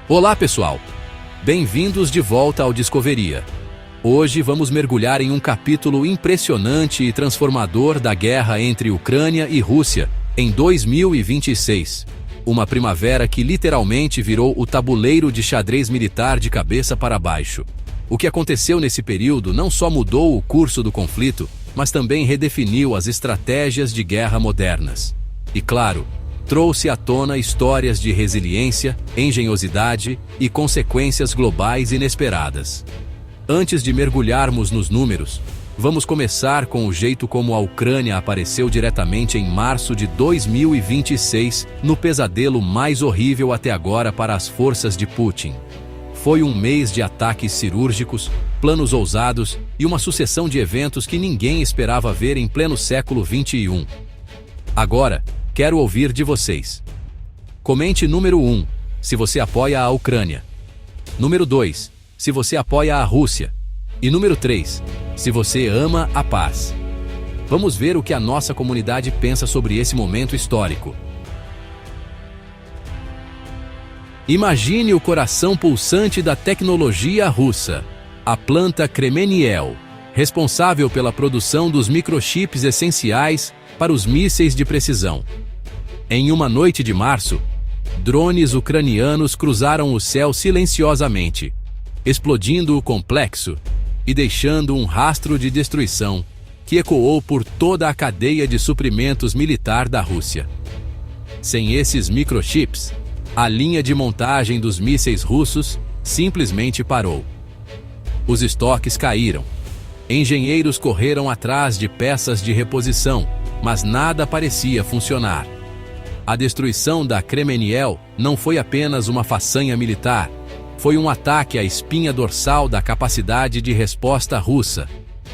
Olá, pessoal! Bem-vindos de volta ao Discoveria. Hoje vamos mergulhar em um capítulo impressionante e transformador da guerra entre Ucrânia e Rússia em 2026. Uma primavera que literalmente virou o tabuleiro de xadrez militar de cabeça para baixo. O que aconteceu nesse período não só mudou o curso do conflito, mas também redefiniu as estratégias de guerra modernas. E claro, trouxe à tona histórias de resiliência, engenhosidade e consequências globais inesperadas. Antes de mergulharmos nos números, vamos começar com o jeito como a Ucrânia apareceu diretamente em março de 2026, no pesadelo mais horrível até agora para as forças de Putin. Foi um mês de ataques cirúrgicos, planos ousados e uma sucessão de eventos que ninguém esperava ver em pleno século XXI. Agora, quero ouvir de vocês. Comente número 1, se você apoia a Ucrânia. Número 2, se você apoia a Rússia. E número 3, se você ama a paz. Vamos ver o que a nossa comunidade pensa sobre esse momento histórico. Imagine o coração pulsante da tecnologia russa, a planta Kremeniel, responsável pela produção dos microchips essenciais para os mísseis de precisão. Em uma noite de março, drones ucranianos cruzaram o céu silenciosamente, explodindo o complexo e deixando um rastro de destruição que ecoou por toda a cadeia de suprimentos militar da Rússia. Sem esses microchips, a linha de montagem dos mísseis russos simplesmente parou. Os estoques caíram. Engenheiros correram atrás de peças de reposição, mas nada parecia funcionar. A destruição da Kremeniel não foi apenas uma façanha militar, foi um ataque à espinha dorsal da capacidade de resposta russa.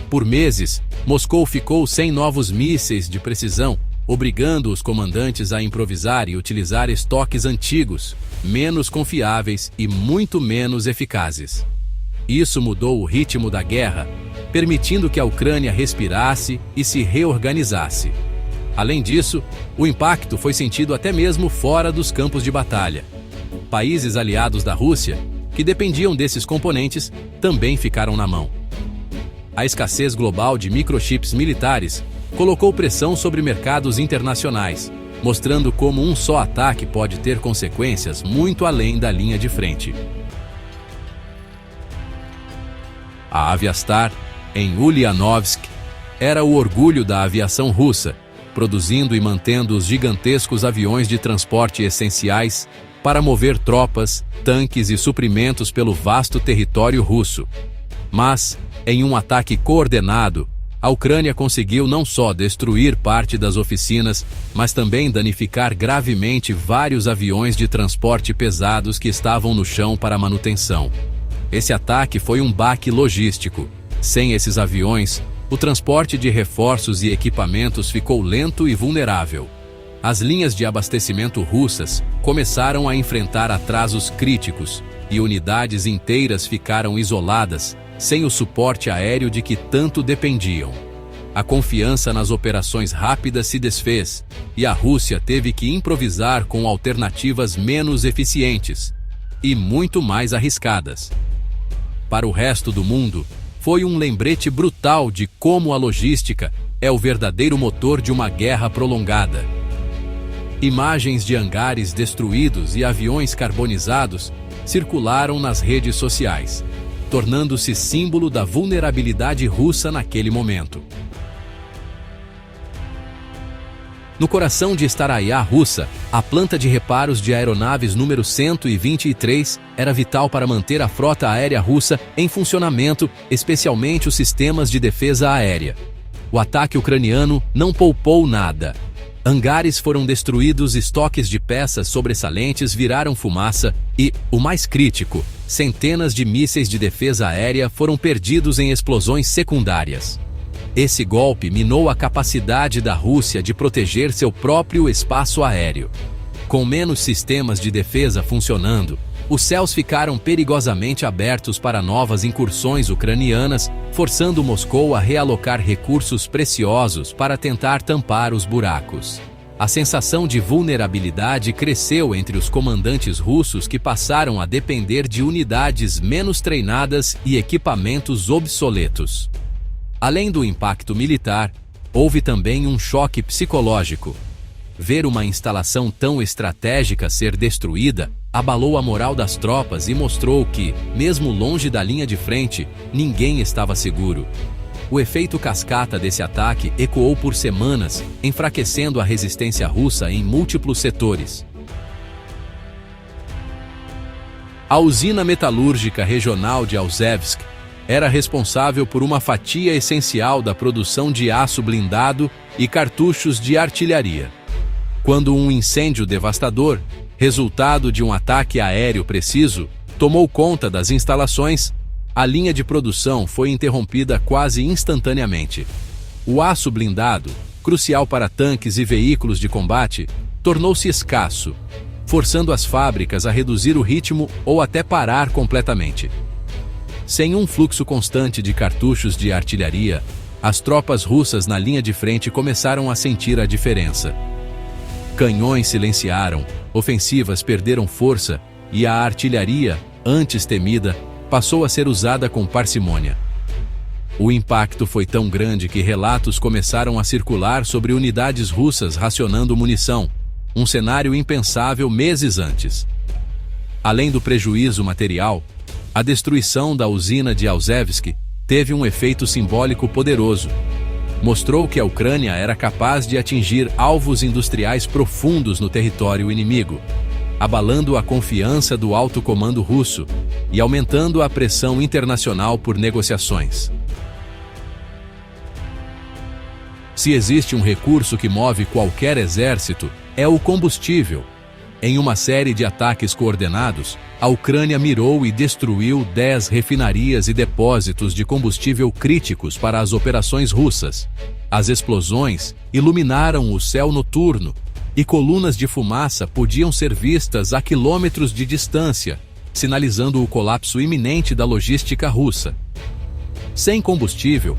Por meses, Moscou ficou sem novos mísseis de precisão, obrigando os comandantes a improvisar e utilizar estoques antigos, menos confiáveis e muito menos eficazes. Isso mudou o ritmo da guerra, permitindo que a Ucrânia respirasse e se reorganizasse. Além disso, o impacto foi sentido até mesmo fora dos campos de batalha. Países aliados da Rússia, que dependiam desses componentes, também ficaram na mão. A escassez global de microchips militares colocou pressão sobre mercados internacionais, mostrando como um só ataque pode ter consequências muito além da linha de frente. A Aviastar, em Ulyanovsk, era o orgulho da aviação russa, produzindo e mantendo os gigantescos aviões de transporte essenciais para mover tropas, tanques e suprimentos pelo vasto território russo. Mas, em um ataque coordenado, a Ucrânia conseguiu não só destruir parte das oficinas, mas também danificar gravemente vários aviões de transporte pesados que estavam no chão para manutenção. Esse ataque foi um baque logístico. Sem esses aviões, o transporte de reforços e equipamentos ficou lento e vulnerável. As linhas de abastecimento russas começaram a enfrentar atrasos críticos e unidades inteiras ficaram isoladas, sem o suporte aéreo de que tanto dependiam. A confiança nas operações rápidas se desfez e a Rússia teve que improvisar com alternativas menos eficientes e muito mais arriscadas. Para o resto do mundo, foi um lembrete brutal de como a logística é o verdadeiro motor de uma guerra prolongada. Imagens de hangares destruídos e aviões carbonizados circularam nas redes sociais, tornando-se símbolo da vulnerabilidade russa naquele momento. No coração de Staraya russa, a planta de reparos de aeronaves número 123 era vital para manter a frota aérea russa em funcionamento, especialmente os sistemas de defesa aérea. O ataque ucraniano não poupou nada. Hangares foram destruídos, estoques de peças sobressalentes viraram fumaça e, o mais crítico, centenas de mísseis de defesa aérea foram perdidos em explosões secundárias. Esse golpe minou a capacidade da Rússia de proteger seu próprio espaço aéreo. Com menos sistemas de defesa funcionando, os céus ficaram perigosamente abertos para novas incursões ucranianas, forçando Moscou a realocar recursos preciosos para tentar tampar os buracos. A sensação de vulnerabilidade cresceu entre os comandantes russos que passaram a depender de unidades menos treinadas e equipamentos obsoletos. Além do impacto militar, houve também um choque psicológico. Ver uma instalação tão estratégica ser destruída abalou a moral das tropas e mostrou que, mesmo longe da linha de frente, ninguém estava seguro. O efeito cascata desse ataque ecoou por semanas, enfraquecendo a resistência russa em múltiplos setores. A usina metalúrgica regional de Alzevsk era responsável por uma fatia essencial da produção de aço blindado e cartuchos de artilharia. Quando um incêndio devastador, resultado de um ataque aéreo preciso, tomou conta das instalações, a linha de produção foi interrompida quase instantaneamente. O aço blindado, crucial para tanques e veículos de combate, tornou-se escasso, forçando as fábricas a reduzir o ritmo ou até parar completamente. Sem um fluxo constante de cartuchos de artilharia, as tropas russas na linha de frente começaram a sentir a diferença. Canhões silenciaram, ofensivas perderam força e a artilharia, antes temida, passou a ser usada com parcimônia. O impacto foi tão grande que relatos começaram a circular sobre unidades russas racionando munição, um cenário impensável meses antes. Além do prejuízo material, a destruição da usina de Alzevsk teve um efeito simbólico poderoso. Mostrou que a Ucrânia era capaz de atingir alvos industriais profundos no território inimigo, abalando a confiança do alto comando russo e aumentando a pressão internacional por negociações. Se existe um recurso que move qualquer exército, é o combustível. Em uma série de ataques coordenados, a Ucrânia mirou e destruiu 10 refinarias e depósitos de combustível críticos para as operações russas. As explosões iluminaram o céu noturno, e colunas de fumaça podiam ser vistas a quilômetros de distância, sinalizando o colapso iminente da logística russa. Sem combustível,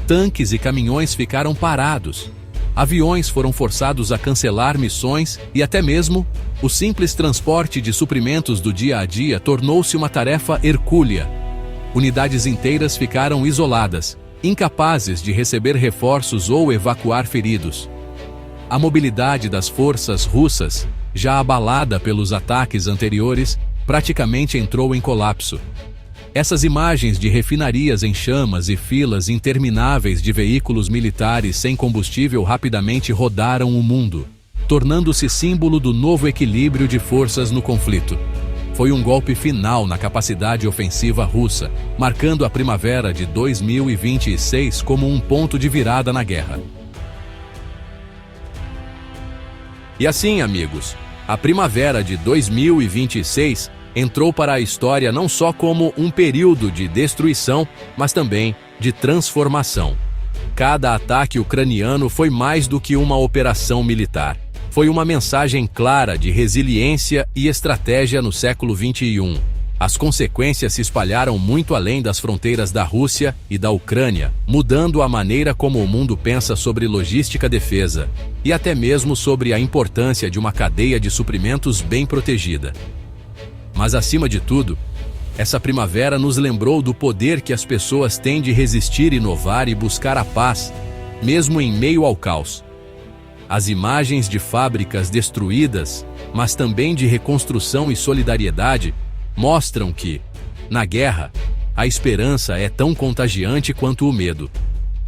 tanques e caminhões ficaram parados. Aviões foram forçados a cancelar missões e até mesmo o simples transporte de suprimentos do dia a dia tornou-se uma tarefa hercúlea. Unidades inteiras ficaram isoladas, incapazes de receber reforços ou evacuar feridos. A mobilidade das forças russas, já abalada pelos ataques anteriores, praticamente entrou em colapso. Essas imagens de refinarias em chamas e filas intermináveis de veículos militares sem combustível rapidamente rodaram o mundo, tornando-se símbolo do novo equilíbrio de forças no conflito. Foi um golpe final na capacidade ofensiva russa, marcando a primavera de 2026 como um ponto de virada na guerra. E assim, amigos, a primavera de 2026 entrou para a história não só como um período de destruição, mas também de transformação. Cada ataque ucraniano foi mais do que uma operação militar. Foi uma mensagem clara de resiliência e estratégia no século XXI. As consequências se espalharam muito além das fronteiras da Rússia e da Ucrânia, mudando a maneira como o mundo pensa sobre logística defesa e até mesmo sobre a importância de uma cadeia de suprimentos bem protegida. Mas, acima de tudo, essa primavera nos lembrou do poder que as pessoas têm de resistir, inovar e buscar a paz, mesmo em meio ao caos. As imagens de fábricas destruídas, mas também de reconstrução e solidariedade, mostram que, na guerra, a esperança é tão contagiante quanto o medo.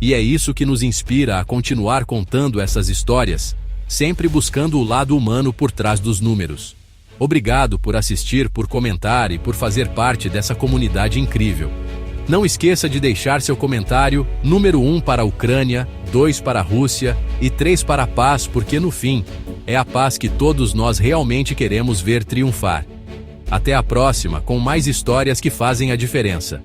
E é isso que nos inspira a continuar contando essas histórias, sempre buscando o lado humano por trás dos números. Obrigado por assistir, por comentar e por fazer parte dessa comunidade incrível. Não esqueça de deixar seu comentário, número 1 para a Ucrânia, 2 para a Rússia e 3 para a paz, porque no fim, é a paz que todos nós realmente queremos ver triunfar. Até a próxima com mais histórias que fazem a diferença.